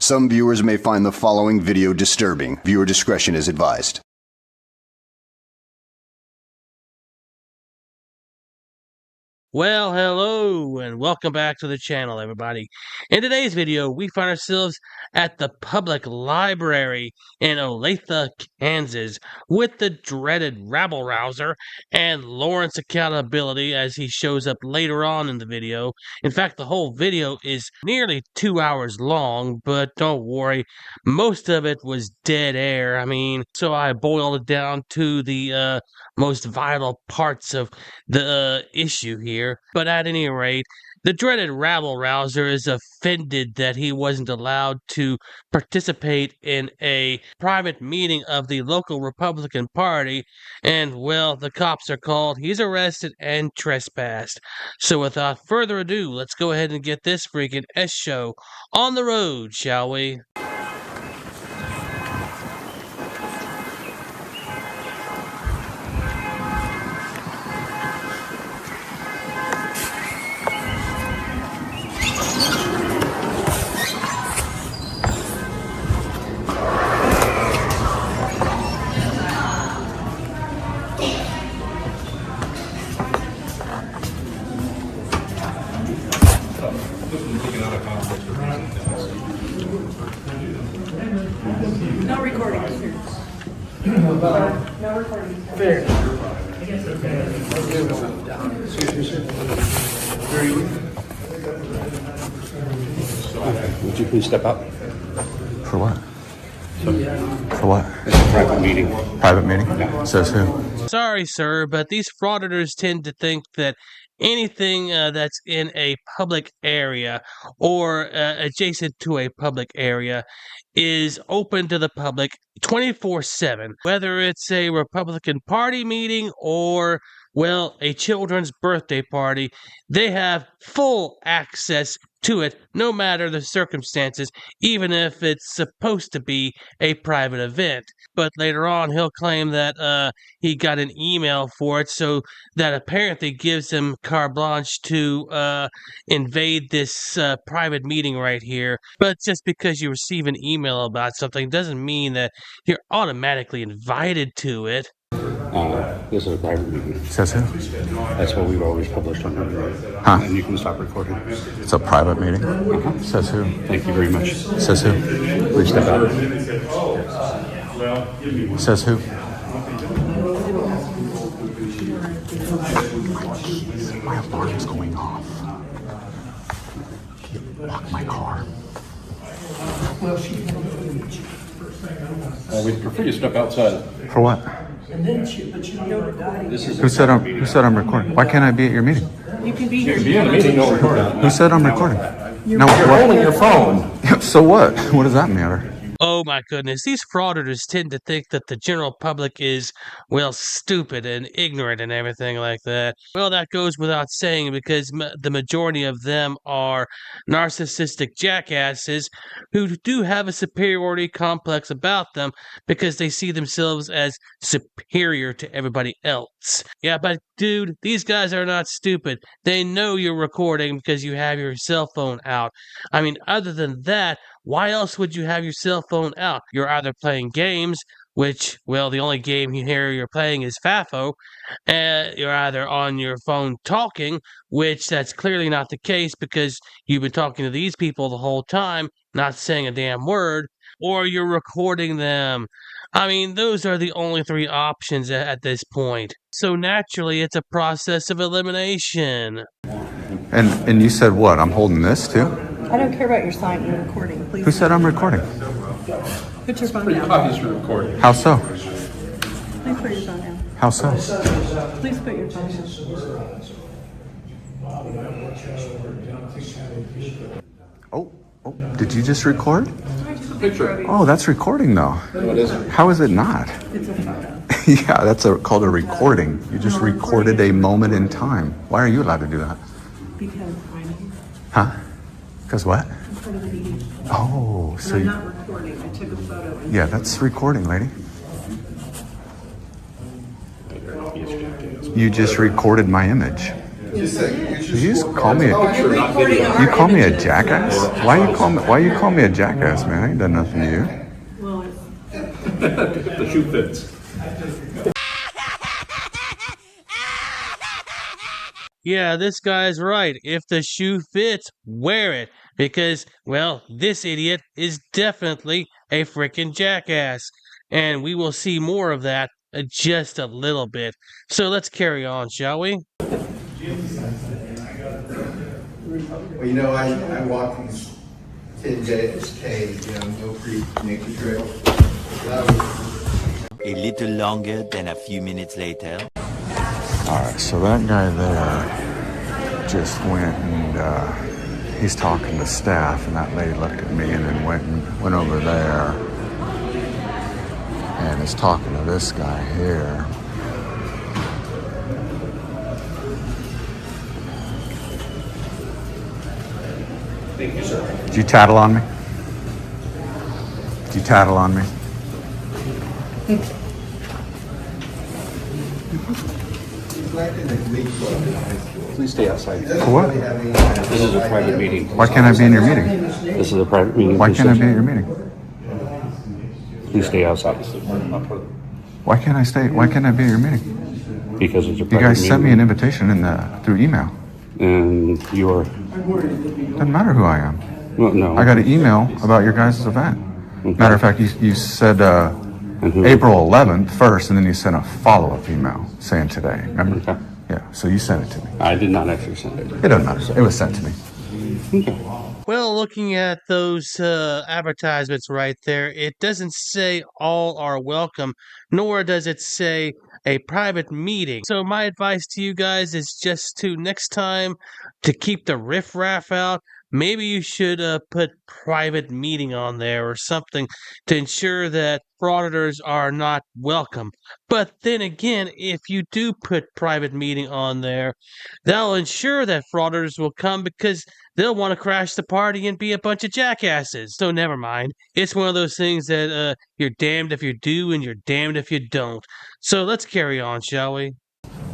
Some viewers may find the following video disturbing. Viewer discretion is advised. Well, hello and welcome back to the channel, everybody. In today's video, we find ourselves at the public library in Olathe, Kansas, with the dreaded rabble-rouser and Lawrence Accountability as he shows up later on in the video. In fact, the whole video is nearly 2 hours long, but don't worry, most of it was dead air. So I boiled it down to the most vital parts of the issue here. But at any rate, the dreaded rabble-rouser is offended that he wasn't allowed to participate in a private meeting of the local Republican Party, and, well, the cops are called, he's arrested, and trespassed. So without further ado, let's go ahead and get this freaking S-show on the road, shall we? No recording, sir. No recording. Fair. Would you please step up? For what? For what? It's a private meeting. Private meeting? Yeah. Says who? Sorry, sir, but these frauditors tend to think that anything that's in a public area or adjacent to a public area is open to the public 24/7, whether it's a Republican Party meeting or, well, a children's birthday party. They have full access to it, no matter the circumstances, even if it's supposed to be a private event. But later on, he'll claim that he got an email for it, so that apparently gives him carte blanche to invade this private meeting right here. But just because you receive an email about something doesn't mean that you're automatically invited to it. This is a private meeting. Says who? That's what we've always published on here. Huh? And you can stop recording. It's a private meeting? Says who? Thank you very much. Says who? Please step out. Says who? My alarm's going off. Lock my car. We'd prefer you step outside. For what? Who said I'm recording? Why can't I be at your meeting? You can be here. Be in the meeting, no recording. Who said I'm recording? No, You're holding your phone. So what? What does that matter? Oh my goodness, these frauditors tend to think that the general public is, well, stupid and ignorant and everything like that. Well, that goes without saying because the majority of them are narcissistic jackasses who do have a superiority complex about them because they see themselves as superior to everybody else. Yeah, but dude, these guys are not stupid. They know you're recording because you have your cell phone out. Other than that, why else would you have your cell phone out? You're either playing games, which, well, the only game here you're playing is FAFO, and you're either on your phone talking, which that's clearly not the case because you've been talking to these people the whole time, not saying a damn word, or you're recording them. Those are the only three options at this point. So naturally, it's a process of elimination. And you said what? I'm holding this too? I don't care about your sign. You're recording. Please. Who said I'm recording? Put your phone down. Obvious you're recording. How so? Please put your phone down. How so? Please put your phone down. Oh, did you just record? Picture. Oh, that's recording though. No, it isn't. How is it not? It's a photo. Yeah, that's called a recording. You just recorded a moment in time. Why are you allowed to do that? Because I'm here. Huh? Because what? I'm part of the meeting. Oh, so I'm not recording. I took a photo. yeah, that's recording, lady. You just recorded my image. You just call me you call me a jackass? Why you call me a jackass, man? I ain't done nothing to you. Well, it's The shoe fits. Yeah, this guy's right. If the shoe fits, wear it. Because, well, this idiot is definitely a freaking jackass. And we will see more of that just a little bit. So let's carry on, shall we? Well, you know, I walk these 10K, Mill Creek Nature Trail. A little longer than a few minutes later. Alright, so that guy there just went and he's talking to staff, and that lady looked at me and then went over there and is talking to this guy here. Thank you, sir. Did you tattle on me? Did you tattle on me? Please stay outside. For what? This is a private meeting. Why can't I be in your meeting? This is a private meeting. Why can't I be at your meeting? Please stay outside. Why can't I be at your meeting? Because it's a You private guys sent me an meeting. invitation through email. And you're, Doesn't matter who I am. well, no. I got an email about your guys' event. Matter of fact, you said And who- April 11th first, and then you sent a follow-up email saying today. Remember? Okay. Yeah, so you sent it to me. I did not actually send it. It doesn't matter. It was sent to me. Okay. Well, looking at those advertisements right there, it doesn't say all are welcome, nor does it say a private meeting. So my advice to you guys is just to next time to keep the riffraff out. Maybe you should put private meeting on there or something to ensure that frauditors are not welcome. But then again, if you do put private meeting on there, that'll ensure that frauditors will come because they'll want to crash the party and be a bunch of jackasses. So never mind. It's one of those things that you're damned if you do and you're damned if you don't. So let's carry on, shall we?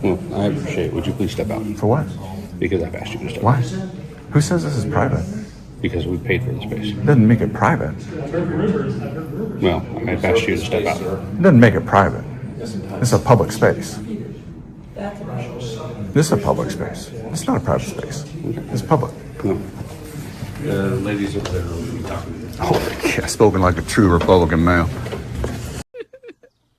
Well, I appreciate it. Would you please step out? For what? Because I've asked you to step Why? out. Who says this is private? Because we paid for the space. It doesn't make it private. Well, I've asked you to step out. It doesn't make it private. It's a public space. This is a public space. It's not a private space. It's public. No. The ladies over there will be talking to you. Oh, yeah, spoken like a true Republican male.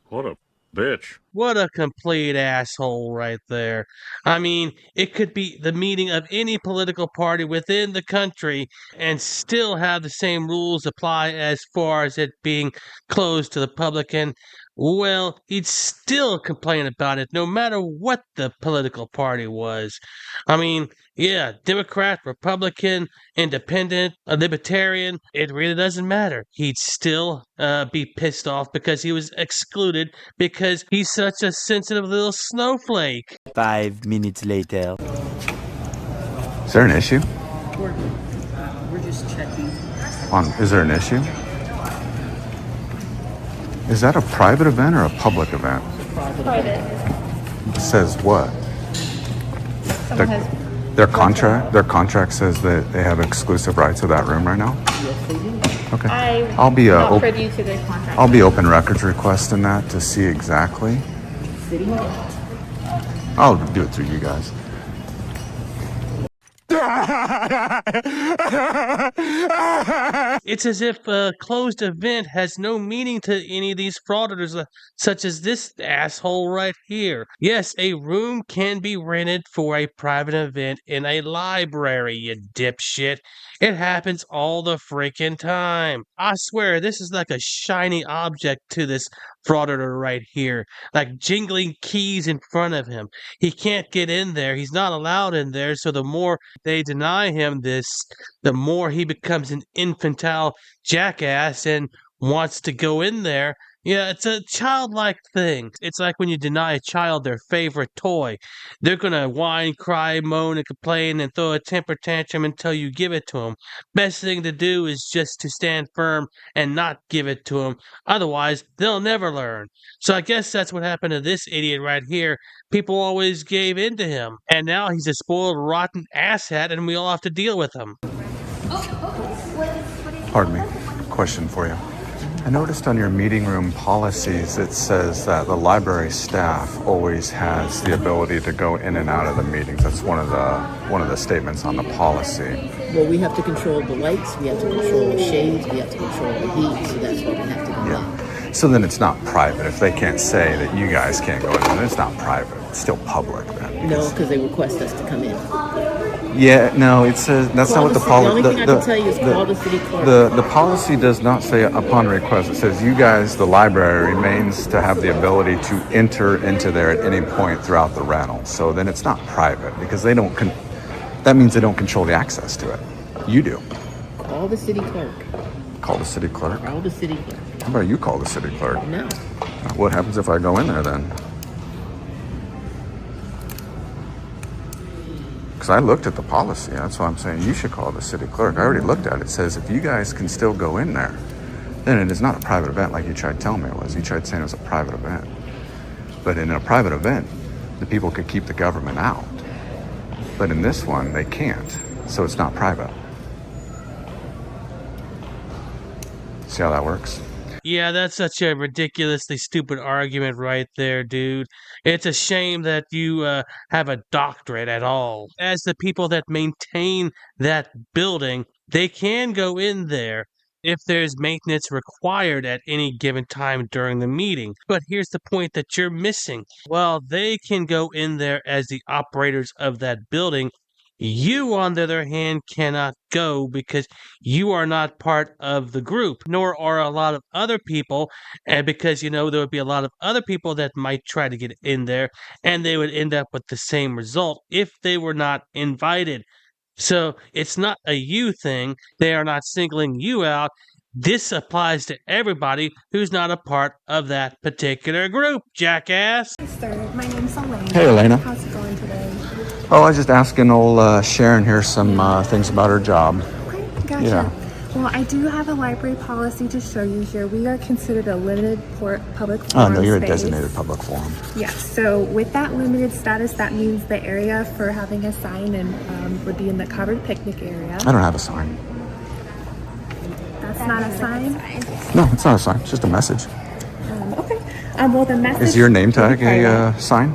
What a bitch. What a complete asshole right there. I mean, it could be the meeting of any political party within the country and still have the same rules apply as far as it being closed to the public. And, well, he'd still complain about it no matter what the political party was. I mean, yeah, Democrat, Republican, Independent, a Libertarian, it really doesn't matter. He'd still be pissed off because he was excluded because he's such a sensitive little snowflake. 5 minutes later. Is there an issue? we're just checking. Is there an issue? Is that a private event or a public event? Private. It says what? Someone has. Their contract says that they have exclusive rights to that room right now. Okay. I'll be not privy to their contract. I'll be open records requesting that to see exactly. I'll do it through you guys. It's as if a closed event has no meaning to any of these frauditors, such as this asshole right here. Yes, a room can be rented for a private event in a library, you dipshit. It happens all the freaking time. I swear, this is like a shiny object to this frauditor right here, like jingling keys in front of him. He can't get in there. He's not allowed in there, so the more they deny him this, the more he becomes an infantile jackass and wants to go in there Yeah, it's a childlike thing. It's like when you deny a child their favorite toy. They're gonna whine, cry, moan, and complain and throw a temper tantrum until you give it to them. Best thing to do is just to stand firm and not give it to them. Otherwise, they'll never learn. So I guess that's what happened to this idiot right here. People always gave in to him, and now he's a spoiled, rotten asshat, and we all have to deal with him. Pardon me. Question for you. I noticed on your meeting room policies it says that the library staff always has the ability to go in and out of the meetings. That's one of the statements on the policy. Well, we have to control the lights, we have to control the shades, we have to control the heat, so that's why we have to go in. Yeah. So then it's not private. If they can't say that you guys can't go in, then it's not private. It's still public then. No, because they request us to come in. Yeah, no, it says that's not what the policy. The only thing I can tell you is call the city clerk. The policy does not say upon request. It says you guys, the library, remains to have the ability to enter into there at any point throughout the rental. So then it's not private because they don't. That means they don't control the access to it. You do. Call the city clerk. Call the city clerk. Call the city clerk. How about you call the city clerk? No. What happens if I go in there then? Because I looked at the policy. That's why I'm saying you should call the city clerk. I already looked at it. It says if you guys can still go in there, then it is not a private event like you tried telling me it was. You tried saying it was a private event. But in a private event, the people could keep the government out. But in this one, they can't. So it's not private. See how that works? Yeah, that's such a ridiculously stupid argument right there, dude. It's a shame that you have a doctorate at all. As the people that maintain that building, they can go in there if there's maintenance required at any given time during the meeting. But here's the point that you're missing. While they can go in there as the operators of that building, you, on the other hand, cannot go because you are not part of the group, nor are a lot of other people. And because, there would be a lot of other people that might try to get in there, and they would end up with the same result if they were not invited. So it's not a you thing. They are not singling you out. This applies to everybody who's not a part of that particular group, jackass. Sir, my name's Elena. Hey, Elena. How's it going today? Oh, I was just asking old Sharon here some things about her job. Okay, gotcha. Yeah. Well, I do have a library policy to show you here. We are considered a limited public Oh, forum no, you're space. a designated public forum. Yes, so with that limited status, that means the area for having a sign and would be in the covered picnic area. I don't have a sign. That's not a sign? No, it's not a sign. It's just a message. Okay. Well, the message... Is your name will be tag private. a sign?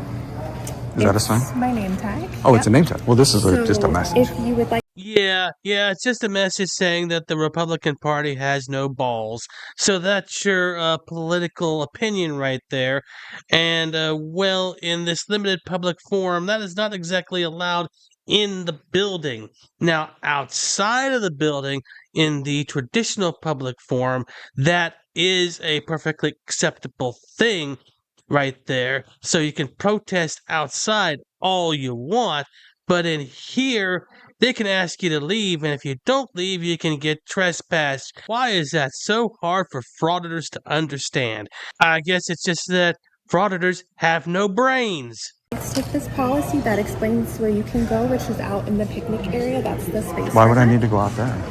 Is that a sign? It's my name tag. Oh, Yep. it's a name tag. Well, this is just a So message. if you would like... Yeah, it's just a message saying that the Republican Party has no balls. So that's your political opinion right there. And, well, in this limited public forum, that is not exactly allowed in the building. Now, outside of the building, in the traditional public forum, that is a perfectly acceptable thing right there. So you can protest outside all you want, but in here, they can ask you to leave, and if you don't leave, you can get trespassed. Why is that so hard for frauditors to understand? I guess it's just that frauditors have no brains. Let's take this policy that explains where you can go, which is out in the picnic area. That's the space. Why for would I that. need to go out there?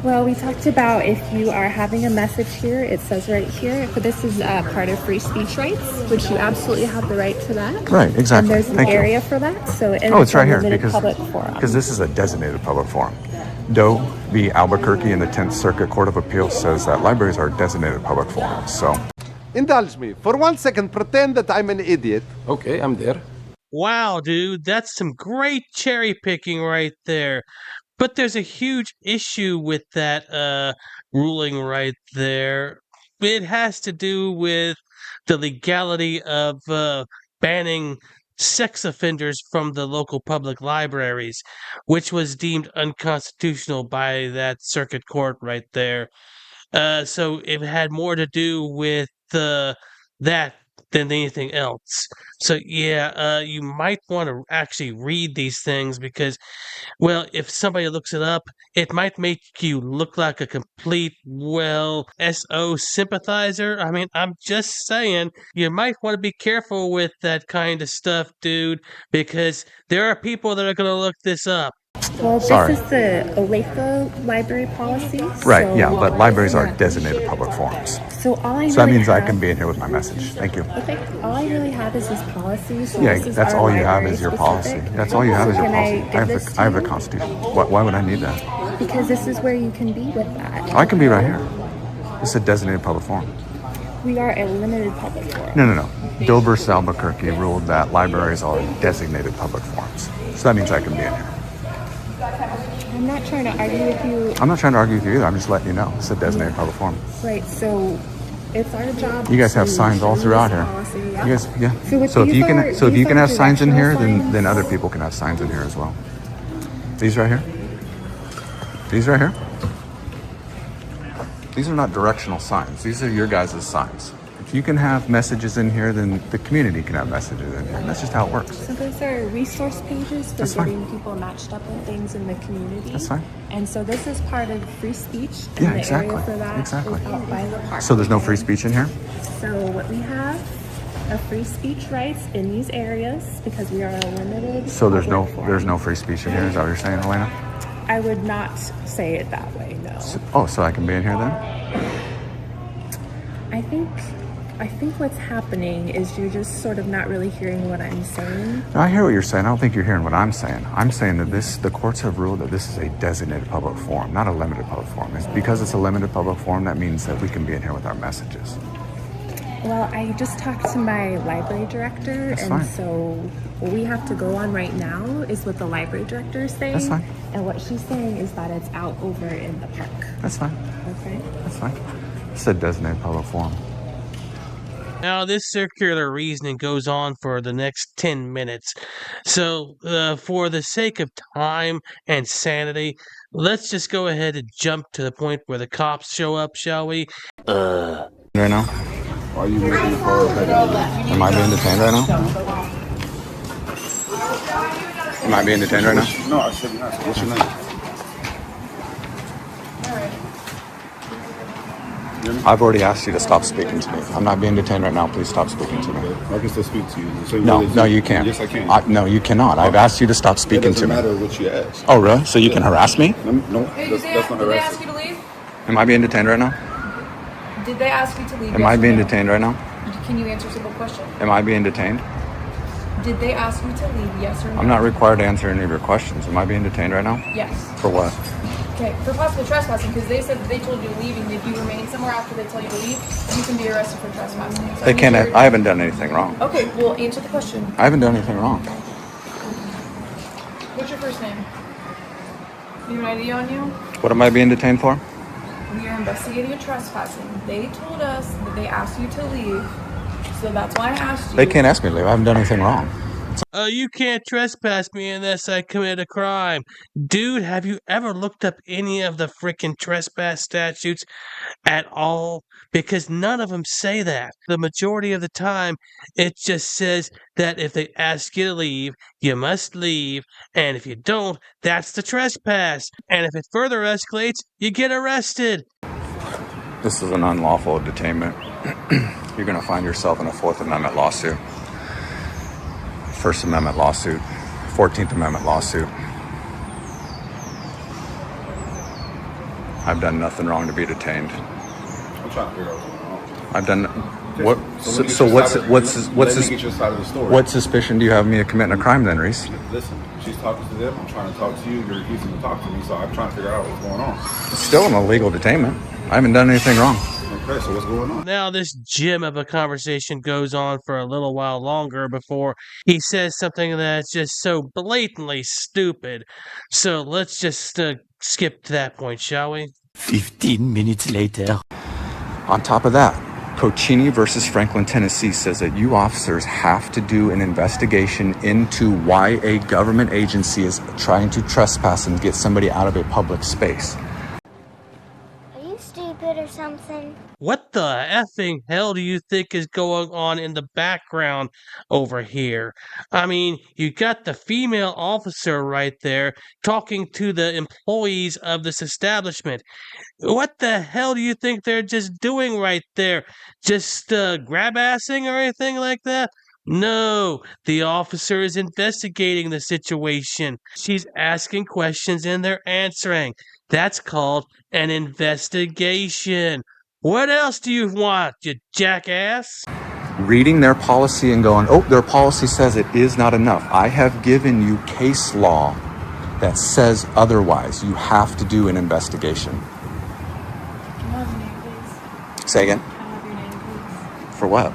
Well, we talked about if you are having a message here, it says right here, but this is part of free speech rights, which you absolutely have the right to that. Right, exactly. And there's an Thank you. area for that, so Oh, it's right here limited because public forum. this is a designated public forum. Doe v. Albuquerque in the 10th Circuit Court of Appeals says that libraries are designated public forums. So Indulge me. For 1 second, pretend that I'm an idiot. Okay, I'm there. Wow, dude, that's some great cherry picking right there. But there's a huge issue with that ruling right there. It has to do with the legality of banning sex offenders from the local public libraries, which was deemed unconstitutional by that circuit court right there. So it had more to do with that than anything else. So yeah, you might want to actually read these things because, well, if somebody looks it up, it might make you look like a complete, well, SO sympathizer. I mean, I'm just saying, you might want to be careful with that kind of stuff, dude, because there are people that are going to look this up. Well, Sorry. this is the OLEFA library policy. Right, so- yeah, but libraries are designated public forums. So all I So that really means I have- can be in here with my message. Thank you. Okay, all I really have is this policy. So Yeah, this is that's our all you have library is your policy. specific. That's all you have is your Can policy. I give this to I have the you? Constitution. Why would I need that? Because this is where you can be with that. I can be right here. This is a designated public forum. We are a limited public forum. No. Bill versus Albuquerque ruled that libraries are designated public forums. So that means I can be in here. I'm not trying to argue with you. I'm not trying to argue with you either. I'm just letting you know. It's a designated public forum. Right, so it's our job. You guys have to signs all use throughout this here. policy, You guys, yeah. So So if these you can, are- so if these you can are have signs in here, directional then signs. other people can have signs in here as well. These right here. These right here. These are not directional signs. These are your guys' signs. If you can have messages in here, then the community can have messages in here. And that's just how it works. So those are resource pages for That's fine. getting people matched up with things in the community. That's fine. And so this is part of free speech. Yeah, and the exactly. area for that Exactly. is out by the park. So there's no free speech in here? So what we have are free speech rights in these areas because we are a limited. So there's public forum. no free speech in here? Is that what you're saying, Elena? I would not say it that way, no. So I can be in here then? I think what's happening is you're just sort of not really hearing what I'm saying. No, I hear what you're saying. I don't think you're hearing what I'm saying. I'm saying that the courts have ruled that this is a designated public forum, not a limited public forum. Because it's a limited public forum, that means that we can be in here with our messages. Well, I just talked to my library director, That's and fine. so what we have to go on right now is what the library director is saying. That's fine. And what she's saying is that it's out over in the park. That's fine. Okay. That's fine. It's a designated public forum. Now, this circular reasoning goes on for the next 10 minutes. So, for the sake of time and sanity, let's just go ahead and jump to the point where the cops show up, shall we? Right now? Are you making the call? Am I being detained right now? Am I being detained right now? No, I said not. What's your name? I've already asked you to stop speaking to me. I'm not being detained right now. Please stop speaking to me. I can still speak to you. The same No, way that no, you can't. Yes, I can. No, you cannot. I've asked you to stop It speaking doesn't to me. matter what you ask. Oh, really? So you can harass me? No, that's not Did they ask harassing. you to leave? Am I being detained right now? Did they ask you to leave? Am Yes I or being no? detained right now? Can you answer a simple question? Am I being detained? Did they ask you to leave? Yes or no? I'm not required to answer any of your questions. Am I being detained right now? Yes. For what? Okay, for possible trespassing, because they said that they told you to leave, and if you remain somewhere after they tell you to leave, you can be arrested for trespassing. So They can't. answer- I haven't done anything wrong. Okay, well, answer the question. I haven't done anything wrong. What's your first name? Do you have an ID on you? What am I being detained for? We are investigating a trespassing. They told us that they asked you to leave, so that's why I asked you. They can't ask me to leave. I haven't done anything wrong. You can't trespass me unless I commit a crime. Dude, have you ever looked up any of the frickin' trespass statutes at all? Because none of them say that. The majority of the time, it just says that if they ask you to leave, you must leave, and if you don't, that's the trespass. And if it further escalates, you get arrested. This is an unlawful detainment. You're going to find yourself in a Fourth Amendment lawsuit. First Amendment lawsuit, 14th Amendment lawsuit. I've done nothing wrong to be detained. I'm trying to figure out what's going on. I've done what? So So what's let me get your side of the story. what suspicion do you have of me committing a crime then, Reese? Listen, she's talking to them. I'm trying to talk to you. You're refusing to talk to me, so I'm trying to figure out what's going on. It's still an illegal detainment. I haven't done anything wrong. Okay, so what's going on? Now, this gem of a conversation goes on for a little while longer before he says something that's just so blatantly stupid. So let's just skip to that point, shall we? 15 minutes later. On top of that, Cochini versus Franklin, Tennessee says that you officers have to do an investigation into why a government agency is trying to trespass and get somebody out of a public space. Are you stupid or something? something? What the effing hell do you think is going on in the background over here? I mean, you got the female officer right there talking to the employees of this establishment. What the hell do you think they're just doing right there? Just grab-assing or anything like that? No, the officer is investigating the situation. She's asking questions and they're answering. That's called an investigation. What else do you want, you jackass? Reading their policy and going, oh, their policy says it is not enough. I have given you case law that says otherwise. You have to do an investigation. Can I have your name, please? Say again? Can I have your name, please? For what?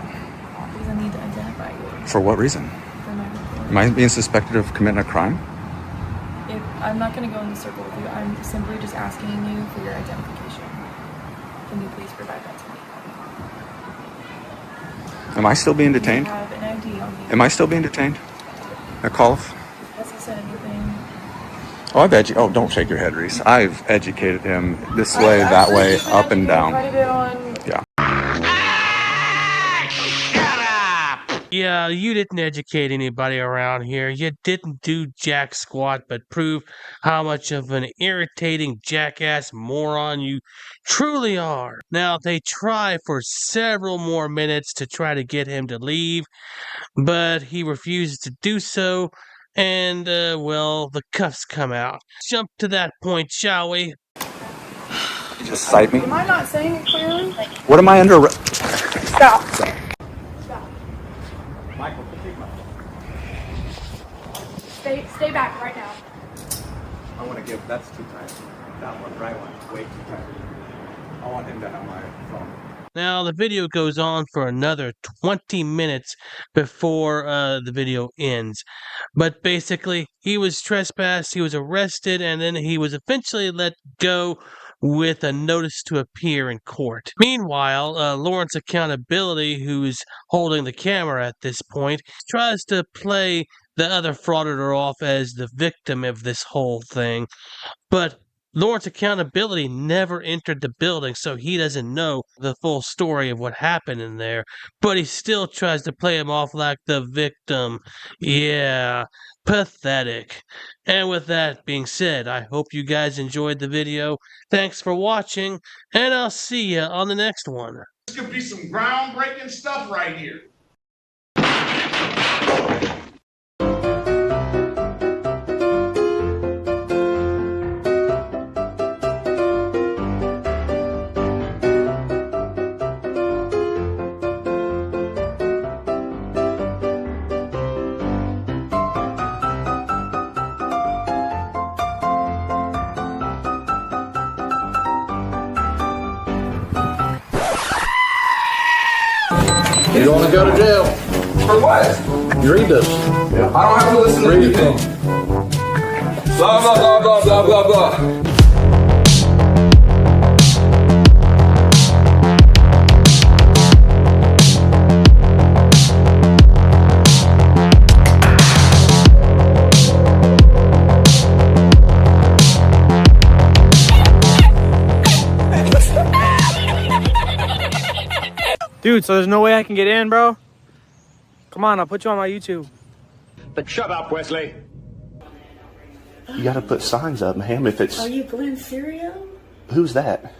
Because I need to identify you. For what reason? For my report. Am I being suspected of committing a crime? If I'm not going to go in the circle with you, I'm simply just asking you for your identification. Can you please provide that to me? Am I still being detained? You have an ID on you. Am I still being detained? A call? Has he said anything? Oh, I've don't shake your head, Reese. I've educated him this way, that way, up and down. Yeah. Yeah, you didn't educate anybody around here. You didn't do jack squat but prove how much of an irritating jackass moron you truly are. Now, they try for several more minutes to try to get him to leave, but he refuses to do so, and, well, the cuffs come out. Jump to that point, shall we? Just cite me. Am I not saying it clearly? What am I under? Stop. Stop. Michael, take my Stay back right now. I want to give, that's too tight. That one, right one, way too tight. I want him to have my phone. Now, the video goes on for another 20 minutes before the video ends. But basically, he was trespassed, he was arrested, and then he was eventually let go with a notice to appear in court. Meanwhile, Lawrence Accountability, who's holding the camera at this point, tries to play the other frauditor off as the victim of this whole thing. But Lawrence Accountability never entered the building, so he doesn't know the full story of what happened in there. But he still tries to play him off like the victim. Yeah, pathetic. And with that being said, I hope you guys enjoyed the video. Thanks for watching, and I'll see you on the next one. This could be some groundbreaking stuff right here. You don't want to go to jail. For what? You read this. Yeah. I don't have to listen to anything. Blah, blah, blah, blah, blah, blah, blah. Dude, so there's no way I can get in, bro? Come on, I'll put you on my YouTube. But shut up, Wesley. You gotta put signs up, ma'am, if it's... Are you Glenn Serio? Who's that?